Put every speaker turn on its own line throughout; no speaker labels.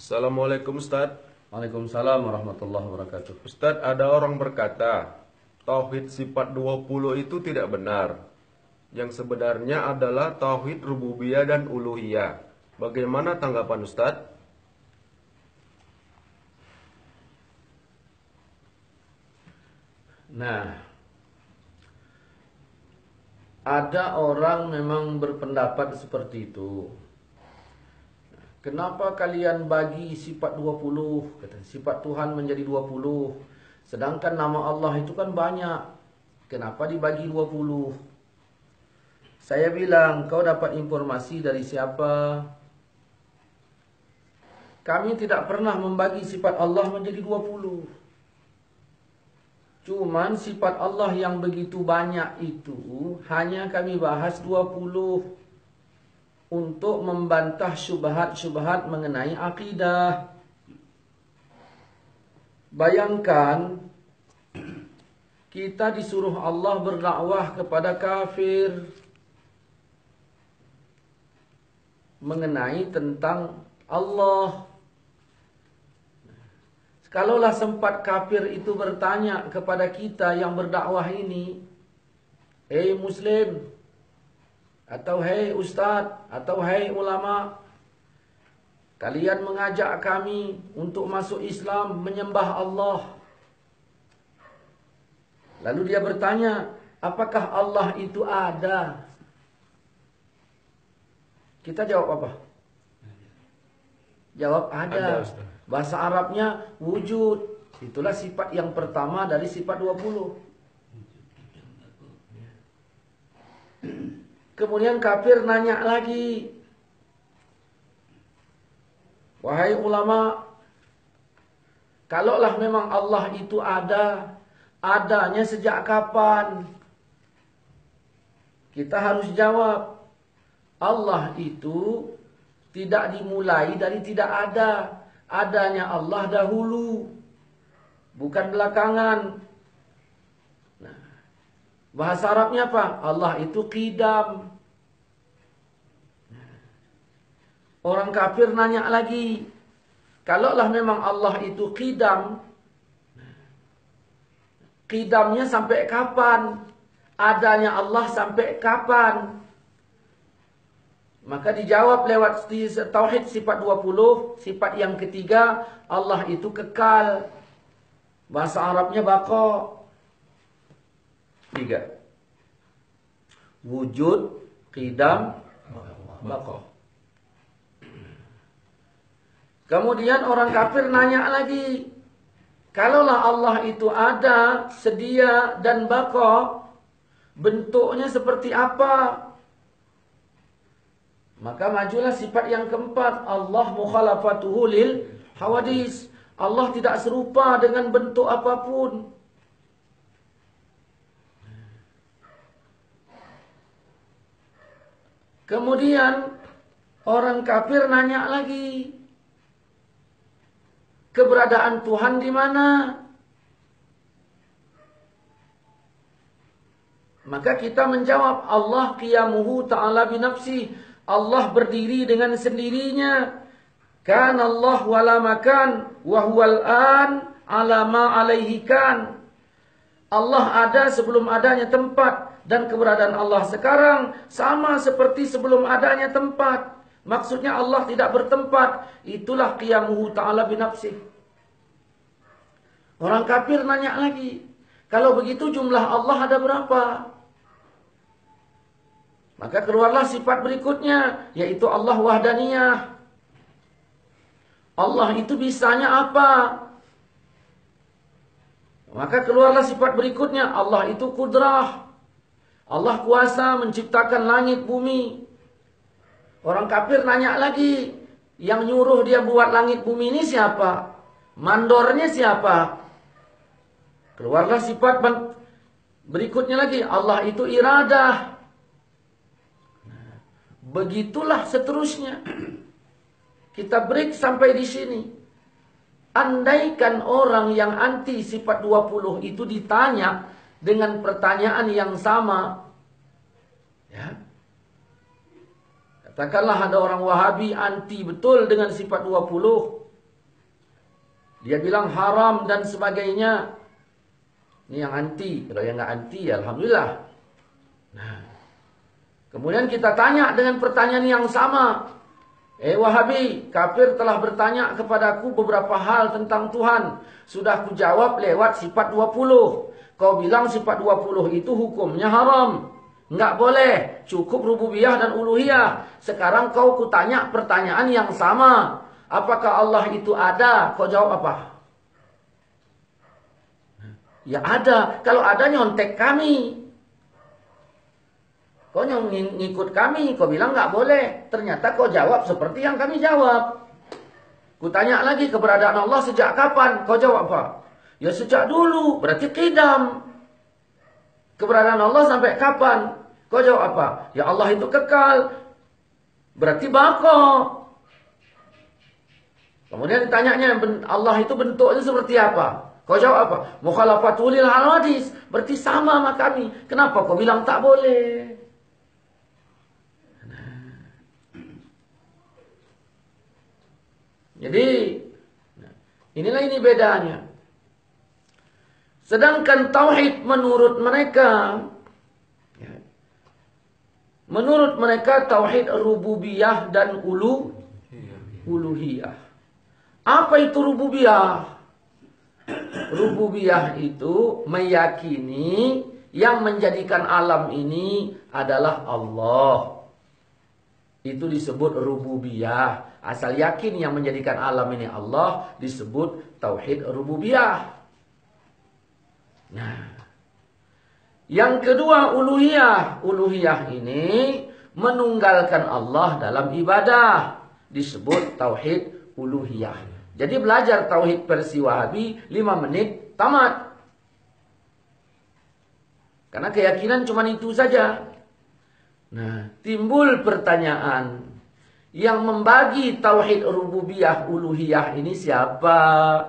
Assalamualaikum Ustaz.
Waalaikumsalam warahmatullahi wabarakatuh.
Ustaz, ada orang berkata Tauhid sifat 20 itu tidak benar. Yang sebenarnya adalah Tauhid Rububiyah dan Uluhiyah. Bagaimana tanggapan Ustaz?
Nah, ada orang memang berpendapat seperti itu. Kenapa kalian bagi sifat 20? Kata, sifat Tuhan menjadi 20. Sedangkan nama Allah itu kan banyak. Kenapa dibagi 20? Saya bilang, kau dapat informasi dari siapa? Kami tidak pernah membagi sifat Allah menjadi 20. Cuman sifat Allah yang begitu banyak itu hanya kami bahas 20 untuk membantah syubhat-syubhat mengenai akidah. Bayangkan kita disuruh Allah berdakwah kepada kafir mengenai tentang Allah. Kalaulah sempat kafir itu bertanya kepada kita yang berdakwah ini, "Hei Muslim," atau "Hei Ustaz," atau "Hei ulama, kalian mengajak kami untuk masuk Islam, menyembah Allah." Lalu dia bertanya, apakah Allah itu ada? Kita jawab apa? Jawab ada. Bahasa Arabnya wujud. Itulah sifat yang pertama dari sifat 20. Kemudian kafir nanya lagi, "Wahai ulama, kalaulah memang Allah itu ada, adanya sejak kapan?" Kita harus jawab, Allah itu tidak dimulai dari tidak ada. Adanya Allah dahulu, bukan belakangan. Nah, bahasa Arabnya apa? Allah itu qidam. Orang kafir nanya lagi, kalaulah memang Allah itu qidam, qidamnya sampai kapan? Adanya Allah sampai kapan? Maka dijawab lewat tauhid sifat 20, sifat yang ketiga, Allah itu kekal. Bahasa Arabnya baqa. 3. Wujud, qidam, baqa. Kemudian orang kafir nanya lagi, kalaulah Allah itu ada, sedia dan baqa, bentuknya seperti apa? Maka majulah sifat yang keempat, Allah mukhalafatuhu lil hawadis. Allah tidak serupa dengan bentuk apapun. Kemudian orang kafir nanya lagi, keberadaan Tuhan di mana? Maka kita menjawab, Allah qiyamuhu ta'ala binafsi. Allah berdiri dengan sendirinya. Kan Allah wala makan wa huwal an ala ma alaihi kan. Allah ada sebelum adanya tempat, dan keberadaan Allah sekarang sama seperti sebelum adanya tempat. Maksudnya Allah tidak bertempat. Itulah qiyamuhu ta'ala binafsih. Orang kafir nanya lagi, kalau begitu jumlah Allah ada berapa? Maka keluarlah sifat berikutnya, yaitu Allah wahdaniyah. Allah itu bisanya apa? Maka keluarlah sifat berikutnya, Allah itu kudrah. Allah kuasa menciptakan langit bumi. Orang kafir nanya lagi, yang nyuruh dia buat langit bumi ini siapa? Mandornya siapa? Keluarlah sifat berikutnya lagi, Allah itu iradah. Begitulah seterusnya. Kita break sampai di sini. Andaikan orang yang anti sifat 20 itu ditanya dengan pertanyaan yang sama, ya, katakanlah ada orang Wahabi anti betul dengan sifat 20. Dia bilang haram dan sebagainya. Ini yang anti. Kalau yang nggak anti, ya alhamdulillah. Nah, kemudian kita tanya dengan pertanyaan yang sama. Wahabi, kafir telah bertanya kepadaku beberapa hal tentang Tuhan. Sudah kujawab lewat sifat 20. Kau bilang sifat 20 itu hukumnya haram. Nggak boleh. Cukup rububiyah dan uluhiyah. Sekarang kau kutanya pertanyaan yang sama. Apakah Allah itu ada? Kau jawab apa? Ya ada. Kalau ada nyontek kami. Kau ngikut kami. Kau bilang nggak boleh. Ternyata kau jawab seperti yang kami jawab. Kutanya lagi keberadaan Allah sejak kapan? Kau jawab apa? Ya sejak dulu. Berarti qidam. Keberadaan Allah sampai kapan? Kau jawab apa? Ya Allah itu kekal. Berarti baqo. Kemudian ditanyanya Allah itu bentuknya seperti apa? Kau jawab apa? Mukhalafatul lil hawadis. Berarti sama sama kami. Kenapa kau bilang tak boleh? Jadi inilah ini bedanya. Sedangkan tauhid menurut mereka tauhid rububiyah dan uluhiyah. Apa itu rububiyah? Rububiyah itu meyakini yang menjadikan alam ini adalah Allah. Itu disebut rububiyah. Asal yakin yang menjadikan alam ini Allah disebut tauhid rububiyah. Nah, yang kedua uluhiyah. Uluhiyah ini menunggalkan Allah dalam ibadah. Disebut tauhid uluhiyah. Jadi belajar tauhid versi Wahabi 5 menit tamat. Karena keyakinan cuma itu saja. Nah, timbul pertanyaan. Yang membagi tauhid rububiyah uluhiyah ini siapa?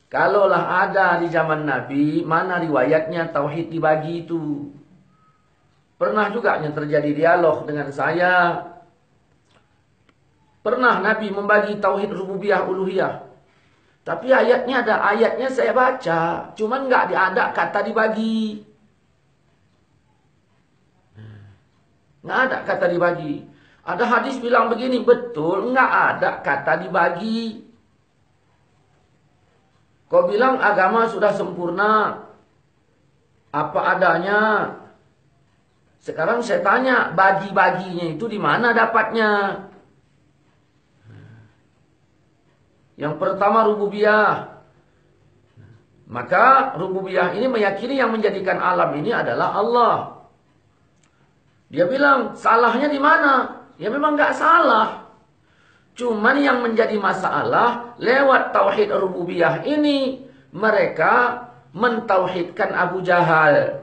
Kalaulah ada di zaman Nabi, mana riwayatnya tauhid dibagi itu? Pernah juga yang terjadi dialog dengan saya. Pernah Nabi membagi tauhid rububiyah uluhiyah. Tapi ayatnya saya baca. Cuman nggak ada kata dibagi. Nggak ada kata dibagi. Ada hadis bilang begini, betul, nggak ada kata dibagi. Kau bilang agama sudah sempurna. Apa adanya. Sekarang saya tanya, bagi-baginya itu di mana dapatnya? Yang pertama rububiyah. Maka rububiyah ini meyakini yang menjadikan alam ini adalah Allah. Dia bilang, salahnya di mana? Ya memang nggak salah. Cuman yang menjadi masalah lewat tauhid rububiyah ini mereka mentauhidkan Abu Jahal.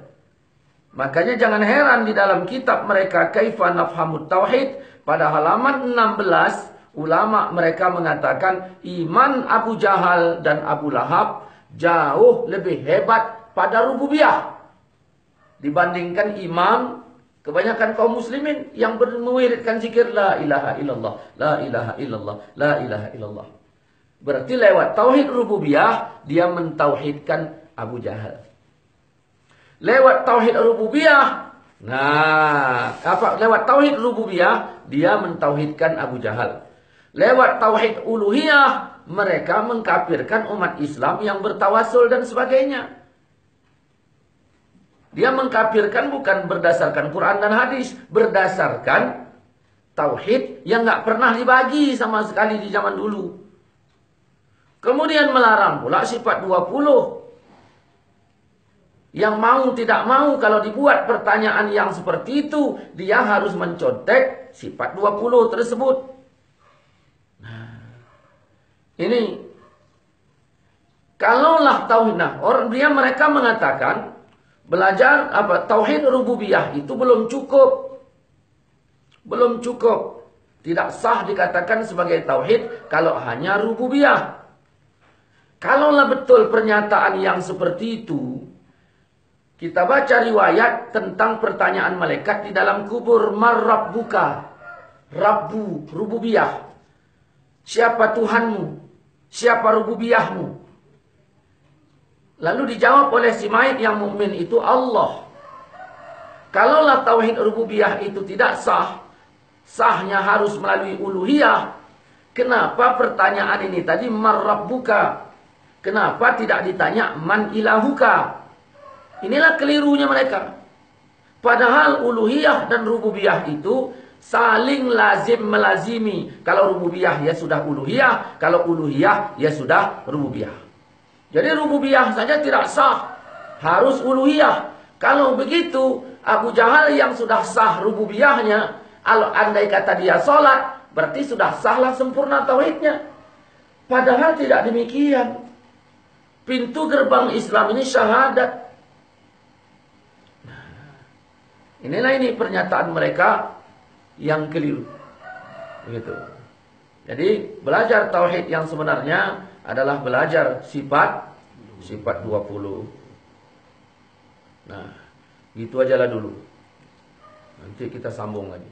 Makanya jangan heran di dalam kitab mereka Kaifa Nafhamut Tauhid pada halaman 16 ulama mereka mengatakan iman Abu Jahal dan Abu Lahab jauh lebih hebat pada rububiyah dibandingkan imam kebanyakan kaum muslimin yang mewiridkan zikir la ilaha illallah, la ilaha illallah, la ilaha illallah. Berarti lewat tauhid rububiyah dia mentauhidkan Abu Jahal. Lewat tauhid rububiyah, lewat tauhid rububiyah dia mentauhidkan Abu Jahal. Lewat tauhid uluhiyah mereka mengkafirkan umat Islam yang bertawasul dan sebagainya. Dia mengkafirkan bukan berdasarkan Quran dan hadis. Berdasarkan tauhid yang nggak pernah dibagi sama sekali di zaman dulu. Kemudian melarang pula sifat 20. Yang mau tidak mau kalau dibuat pertanyaan yang seperti itu. Dia harus mencontek sifat 20 tersebut. Nah, ini. Kalaulah tauhid. Mereka mengatakan. Belajar tauhid rububiyah itu belum cukup. Belum cukup. Tidak sah dikatakan sebagai tauhid kalau hanya rububiyah. Kalaulah betul pernyataan yang seperti itu, kita baca riwayat tentang pertanyaan malaikat di dalam kubur, "Man rabbuka?" Rabbu, rububiyah. Siapa Tuhanmu? Siapa rububiyahmu? Lalu dijawab oleh si mayit yang mukmin itu Allah. Kalaulah tauhid rububiyah itu tidak sah, sahnya harus melalui uluhiyah. Kenapa pertanyaan ini tadi man rabbuka? Kenapa tidak ditanya man ilahuka? Inilah kelirunya mereka. Padahal uluhiyah dan rububiyah itu saling lazim melazimi. Kalau rububiyah ya sudah uluhiyah, kalau uluhiyah ya sudah rububiyah. Jadi rububiyah saja tidak sah, harus uluhiyah. Kalau begitu, Abu Jahal yang sudah sah rububiyahnya, kalau andai kata dia sholat, berarti sudah sahlah sempurna tauhidnya. Padahal tidak demikian. Pintu gerbang Islam ini syahadat. Inilah ini pernyataan mereka yang keliru. Begitu. Jadi belajar tauhid yang sebenarnya adalah belajar sifat 20. Nah, gitu ajalah dulu. Nanti kita sambung lagi.